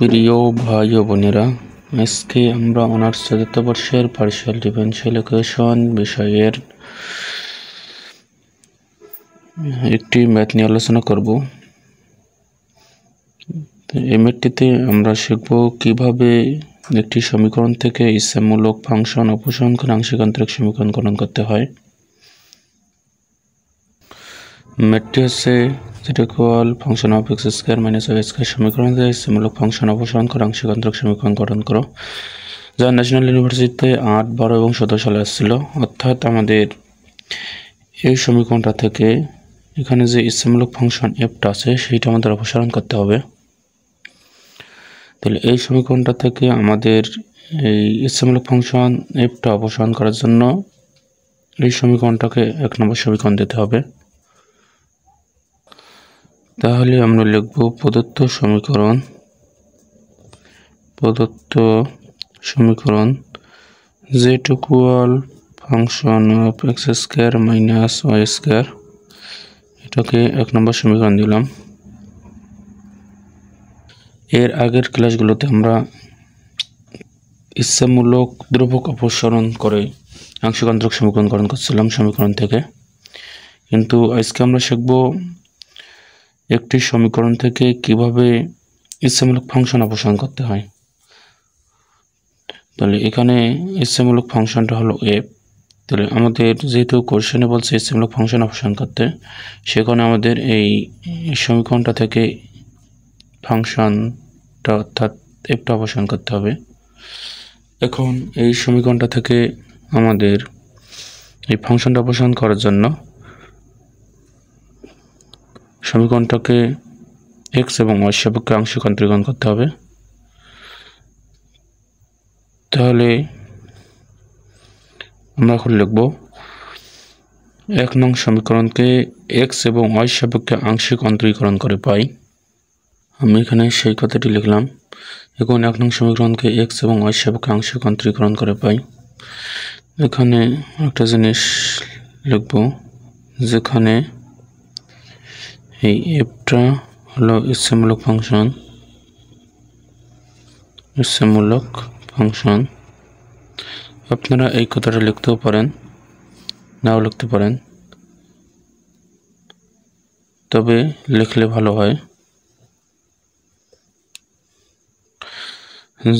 প্রিয় ভাই ও বোনেরা, আজকে আমরা অনার্স চতুর্থ বর্ষের পার্শিয়াল ডিফারেনশিয়াল ইকুয়েশন বিষয়ের একটি ম্যাথ নিয়ে আলোচনা করব। এই ম্যাথটিতে আমরা শিখব কিভাবে একটি সমীকরণ থেকে ইচ্ছামূলক ফাংশন অপসারণ করে আংশিক আন্তরিক সমীকরণ গঠন করতে হয়। ম্যাথটি হচ্ছে function of X square minus Y square সমীকরণ থেকে ইচ্ছামূলক ফাংশন অপসারণ করে আংশিক আন্তরিক সমীকরণ গঠন করো, যা ন্যাশনাল ইউনিভার্সিটিতে 8, 12 এবং 17 সালে আসছিল। অর্থাৎ আমাদের এই সমীকরণটা থেকে এখানে যে ইচ্ছামূলক ফাংশন এফটা আছে সেইটা আমাদের অপসারণ করতে হবে। তাহলে এই সমীকরণটা থেকে আমাদের এই ইচ্ছামূলক ফাংশন এফটা অপসারণ করার জন্য এই সমীকরণটাকে 1 নম্বর সমীকরণ দিতে হবে। তাহলে আমরা লিখব প্রদত্ত সমীকরণ z equal function of X square minus Y square, এটাকে 1 নম্বর সমীকরণ দিলাম। এর আগের ক্লাসগুলোতে আমরা ইচ্ছামূলক ধ্রুবক অপসারণ করে আংশিক আন্তরিক সমীকরণ গঠন করছিলাম সমীকরণ থেকে, কিন্তু আজকে আমরা শিখব একটি সমীকরণ থেকে কিভাবে ইচ্ছামূলক ফাংশন অপসারণ করতে হয়। তাহলে এখানে ইচ্ছামূলক ফাংশনটা হলো এফ। তাহলে আমাদের যেহেতু কোশ্চেনে বলছে ইচ্ছামূলক ফাংশন অপসারণ করতে, সেখানে আমাদের এই সমীকরণটা থেকে ফাংশনটা অর্থাৎ এফটা অপসারণ করতে হবে। এখন এই সমীকরণটা থেকে আমাদের এই ফাংশনটা অপসারণ করার জন্য সমীকরণটাকে এক্স এবং ওয়াই সাপেক্ষে আংশিক অন্তরীকরণ করতে হবে। তাহলে আমরা এখন লিখব 1 নং সমীকরণকে এক্স এবং ওয়াই সাপেক্ষে আংশিক অন্তরীকরণ করে পাই। আমি এখানে সেই কথাটি লিখলাম। এখন 1 নং সমীকরণকে এক্স এবং ওয়াই সাপেক্ষে আংশিক অন্তরীকরণ করে পাই। এখানে একটা জিনিস লিখব, যেখানে এই এফটা হলো ইচ্ছামূলক ফাংশন। আপনারা এই কথাটা লিখতেও পারেন, নাও লিখতে পারেন, তবে লিখলে ভালো হয়।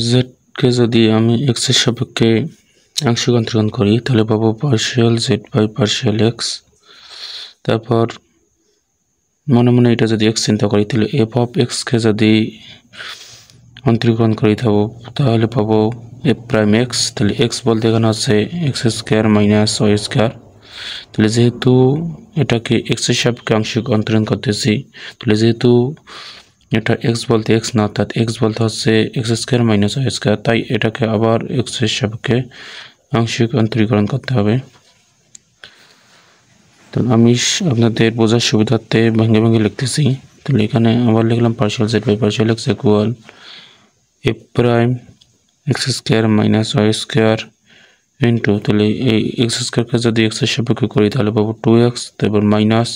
জেডকে যদি আমি এক্স এর সাপেক্ষে আংশিক অন্তরীকরণ করি তাহলে পাবো partial Z by partial X. তারপর মনে মনে এটা যদি এক্স চিন্তা করি তাহলে এফ অফ এক্সকে যদি অন্তরীকরণ করি তাহলে পাবো এফ প্রাইম এক্স। তাহলে এক্স বলতে এখানে আছে X square minus Y square. তাহলে যেহেতু এটাকে এক্স এর সাপেক্ষে আংশিক অন্তরীকরণ করতেছি, তাহলে যেহেতু এটা এক্স বলতে এক্স না, অর্থাৎ এক্স বলতে হচ্ছে X square minus Y square, তাই এটাকে আবার এক্স এর সাপেক্ষে আংশিক অন্তরীকরণ করতে হবে। তো আমি আপনাদের বোঝার সুবিধার্থে ভেঙে ভেঙে লিখতেছি। তাহলে এখানে আবার লিখলাম partial Z by partial X equal F prime X square minus Y square into, তাহলে এই এক্স স্কয়ারকে যদি এক্স এর সাপেক্ষে করি তাহলে পাবো 2x, তারপর মাইনাস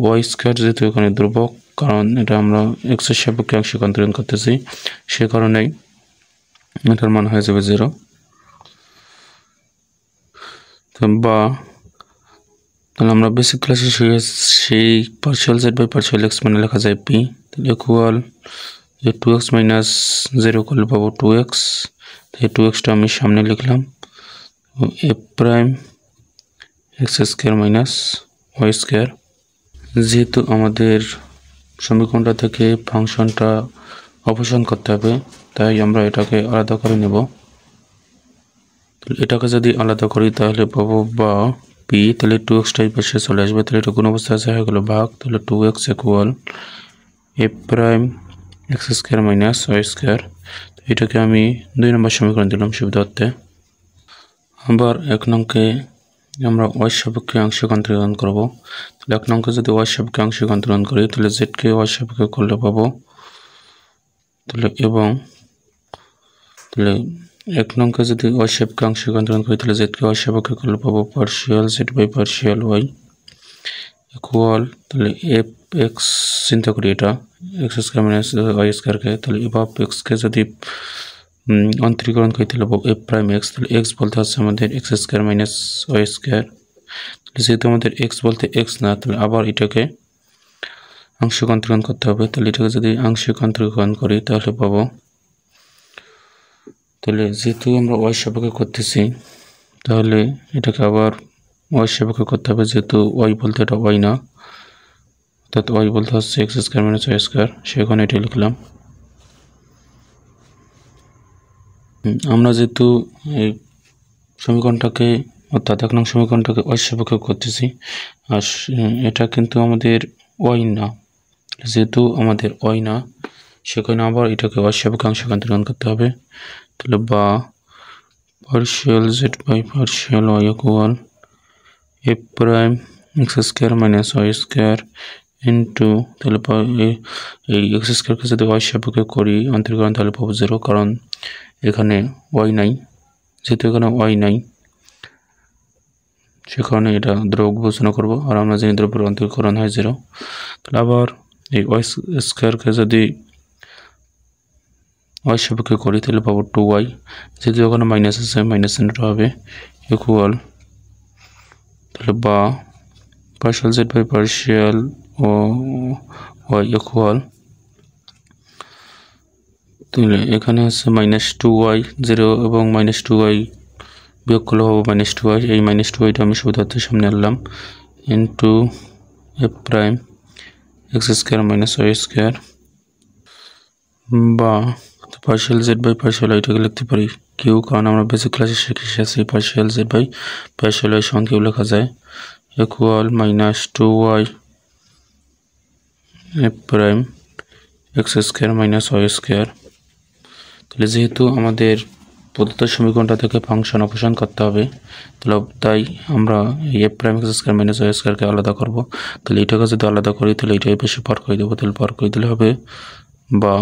ওয়াই স্কয়ার, যেহেতু এখানে ধ্রুবক, কারণ এটা আমরা এক্স এর সাপেক্ষে আংশিক অন্তরীকরণ করতেছি, সে কারণেই এটার মান হয়ে যাবে 0। বা তাহলে আমরা বেসিক ক্লাসে সেই partial Z by partial X মানে লেখা যায় পি। তাহলে ইকুয়াল যে 2x মাইনাস 0 করলে পাবো 2x। এই 2xটা আমি সামনে লিখলাম, F prime X square minus Y square. যেহেতু আমাদের সমীকরণটা থেকে ফাংশনটা অপসারণ করতে হবে, তাই আমরা এটাকে আলাদা করে নেব। এটাকে যদি আলাদা করি তাহলে পাবো বা পি, তাহলে 2xটা এই পাশে চলে আসবে, তাহলে এটা কোন অবস্থায় আছে হয়ে গেল ভাগ। তাহলে 2x equal F prime X square minus Y square. এটাকে আমি 2 নম্বর সমীকরণ দিলাম সুবিধার্থে। আবার 1 নংকে আমরা ওয়াই সাপেক্ষে আংশিক অন্তরীকরণ করব। তাহলে 1 নংকে যদি ওয়াই সাপেক্ষে আংশিক অন্তরীকরণ করি তাহলে জেডকে ওয়াই সাপেক্ষে করলে পাবো, তাহলে এবং তাহলে 1 নংকে যদি ওয়াই সাপেক্ষে আংশিক অন্তরীকরণ করি তাহলে জেডকে ওয়াই সাপেক্ষে করলে পাবো partial Z by partial Y equal, তাহলে এফ এক্স চিন্তা করি, এটা এক্স স্কোয়ার মাইনাস ওয়াই স্কোয়ারকে, তাহলে এফ অফ এক্সকে যদি অন্তরীকরণ করি তাহলে এফ প্রাইম এক্স, তাহলে এক্স বলতে হচ্ছে আমাদের X square minus Y square. যেহেতু আমাদের এক্স বলতে এক্স না, তাহলে আবার এটাকে আংশিক অন্তরীকরণ করতে হবে। তাহলে এটাকে যদি আংশিক অন্তরীকরণ করি তাহলে পাবো, তাহলে যেহেতু আমরা ওয়াই সাপেক্ষে করতেছি তাহলে এটাকে আবার ওয়াই সাপেক্ষে করতে হবে, যেহেতু ওয়াই বলতে এটা ওয়াই না, অর্থাৎ ওয়াই বলতে হচ্ছে X square minus Y square, সেখানে এটা লিখলাম। আমরা যেহেতু এই সমীকরণটাকে অর্থাৎ 1 নং সমীকরণটাকে ওয়াই সাপেক্ষে করতেছি, আর এটা কিন্তু আমাদের ওয়াই না, যেহেতু আমাদের ওয়াই না সেখানে আবার এটাকে ওয়াই সাপেক্ষে আংশিক অন্তরীকরণ করতে হবে। তাহলে বা partial Z by partial Y equal F prime X square minus Y square into, তাহলে এই এক্স স্কোয়ারকে যদি ওয়াই সাপেক্ষে করি অন্তরীকরণ তাহলে পাবো 0, কারণ এখানে ওয়াই নাই, যেহেতু এখানে ওয়াই নাই সে কারণে এটা ধ্রুবক বিবেচনা করবো, আর আমরা জানি ধ্রুবের অন্তরীকরণ হয় 0। তাহলে আবার এই ওয়াই স্কোয়ারকে যদি ওয়াই সাপেক্ষে করি তাহলে পাবো 2y, যেহেতু ওখানে মাইনাস আছে মাইনাস চিহ্নটা হবে ইকুয়াল, তাহলে বা পার্শিয়াল জেড বাই পার্শিয়াল ও ওয়াই ইকুয়াল, তাহলে এখানে আছে -2y 0 এবং -2y বিয়োগ করলে হবে -2y, এই -2yটা আমি সুবিধার্থে সামনে আনলাম into F prime X square minus Y square, বা পার্শিয়াল জেড বাই পার্শিয়াল ওয়াইটাকে লিখতে পারি কিউ, কারণ আমরা বেসিক ক্লাসে শিখে এসেছি partial Z by partial Y সমান কিউ লেখা যায় equal -2y F prime X square minus Y square. তাহলে যেহেতু আমাদের প্রদত্ত সমীকরণটা থেকে ফাংশন অপসারণ করতে হবে, তাই আমরা এই F prime X square minus Y স্কোয়ারকে আলাদা করব। তাহলে এটাকে যদি আলাদা করি তাহলে এটাই বেশি পার করে দেবো, তাহলে পার করে দিলে হবে বা,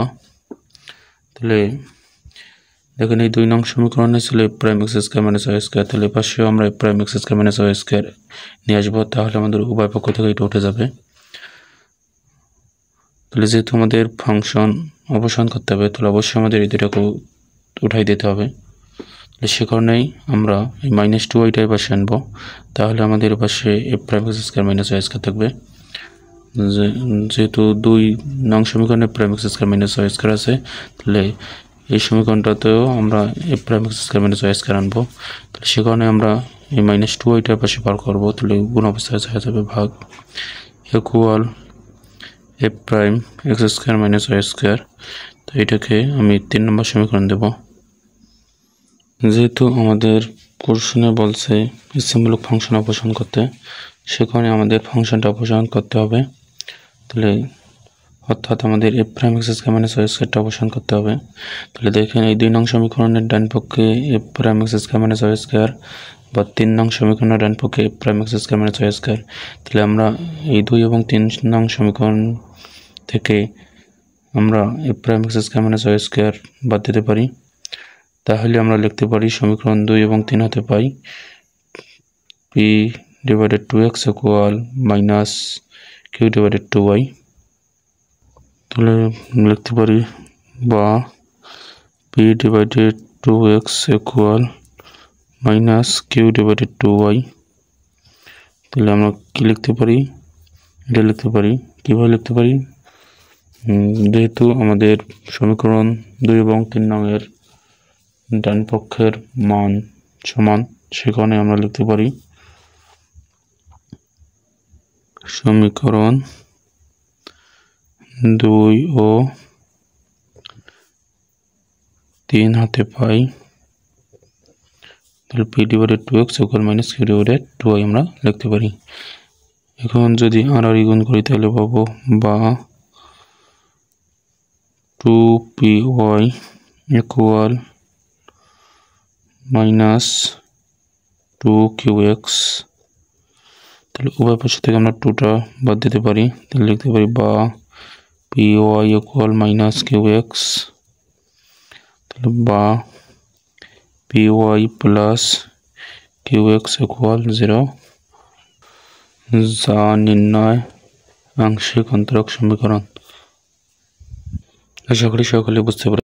তাহলে দেখেন এই 2 নং সমীকরণে ছিল F prime X square minus Y square, তাহলে পাশেও আমরা F prime X square minus Y square নিয়ে আসবো, তাহলে আমাদের উভয় পক্ষ থেকে এটা উঠে যাবে। তাহলে যেহেতু আমাদের ফাংশন অপসারণ করতে হবে তাহলে অবশ্যই আমাদের এই দুটাকে উঠাই দিতে হবে, তাহলে সে কারণেই আমরা এই -2yটাই পাশে আনবো, তাহলে আমাদের পাশে F prime X square minus Y square থাকবে। যেহেতু 2 নং সমীকরণে prime X square minus Y square আছে, তাহলে এই সমীকরণটাতেও আমরা F prime X square minus Y square আনবো, তাহলে সে কারণে আমরা এই -2yটার পাশে পার করবো, তাহলে গুণ অবস্থায় হয়ে যাবে ভাগ equal F prime X square minus Y square. তো এটাকে আমি 3 নম্বর সমীকরণ দেব। যেহেতু আমাদের কোশ্চেনে বলছে ইচ্ছামূলক ফাংশন অপসারণ করতে, সে কারণে আমাদের ফাংশনটা অপসারণ করতে হবে, তাহলে অর্থাৎ আমাদের F prime X square minus Y স্কোয়ারটা অপসারণ করতে হবে। তাহলে দেখেন এই 2 নং সমীকরণের ডান পক্ষে F prime X square minus Y square, বা 3 নং সমীকরণের ডান পক্ষে F prime X square minus Y square. তাহলে আমরা এই 2 এবং 3 নং সমীকরণ থেকে আমরা F prime X square minus Y square বাদ দিতে পারি, তাহলে আমরা লিখতে পারি সমীকরণ 2 এবং 3 হতে পাই p/2x ইকুয়াল -q/2y। তাহলে লিখতে পারি বা p/2x ইকুয়াল -q/2y। তাহলে আমরা কি লিখতে পারি, এটা লিখতে পারি, কীভাবে লিখতে পারি, যেহেতু আমাদের সমীকরণ 2 এবং 3 নংয়ের ডান পক্ষের মান সমান, সেখানে আমরা লিখতে পারি সমীকরণ 2 ও 3 হতে পাই, তাহলে p/2x ইকুয়াল -q/2y আমরা লিখতে পারি। এখন যদি আর গুণ করি তাহলে পাবো বা 2py ইকুয়াল -2qx। তাহলে উভয় পাশ থেকে আমরা 2টা বাদ দিতে পারি, তাহলে লিখতে পারি বা py ইকুয়াল -qx, তাহলে বা py প্লাস qx ইকুয়াল 0। যা নির্ণয় আংশিক অন্তরক সমীকরণ। আশা করি সকলে বুঝতে পারে।